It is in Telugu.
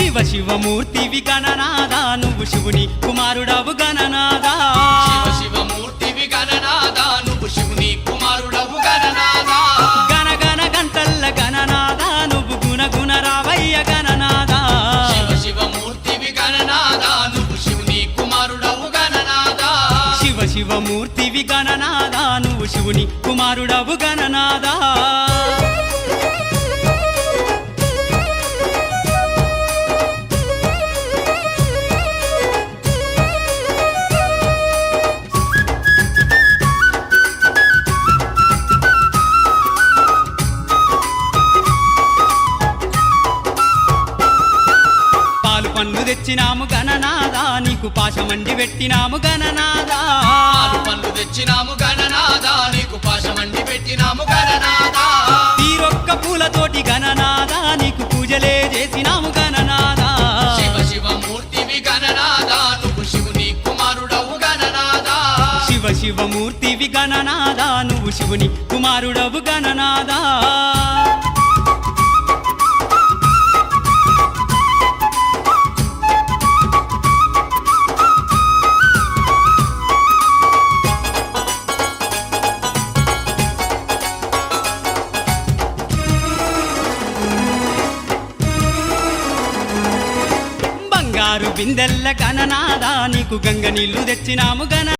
శివ శివమూర్తివి గణనాదా నువ్వు శివుని కుమారుడవు గణనాదా శివ శివమూర్తివి గణనాదా నువ్వు శివుని కుమారుడవు గణనాదా గణ గణ గంటల్ల గణనాదా నువ్వు గుణ గుణ రావయ్య గణనాదా శివ శివమూర్తివి గణనాదా నువ్వు శివుని కుమారుడవు గణనాదా శివ శివమూర్తివి గణనాదా నువ్వు శివుని కుమారుడవు గణనాదా పండ్లు తెచ్చినాము గణనాదా నీకు పాశమండి పెట్టినాము గణనాదా పాలు పండ్లు తెచ్చినాము గణనాదా నీకు పాశమండి పెట్టినాము గణనాదా తీరొక్క పూలతోటి గణనాదా నీకు పూజలే చేసినాము గణనాదా శివ శివమూర్తివి గణనాదా నువ్వు శివుని కుమారుడవు గణనాదా శివ శివమూర్తివి గణనాదా నువ్వు శివుని కుమారుడవు గణనాదా బంగారు బిందెల్ల గణనాదా నీకు గంగ నీళ్లు తెచ్చినాము గణ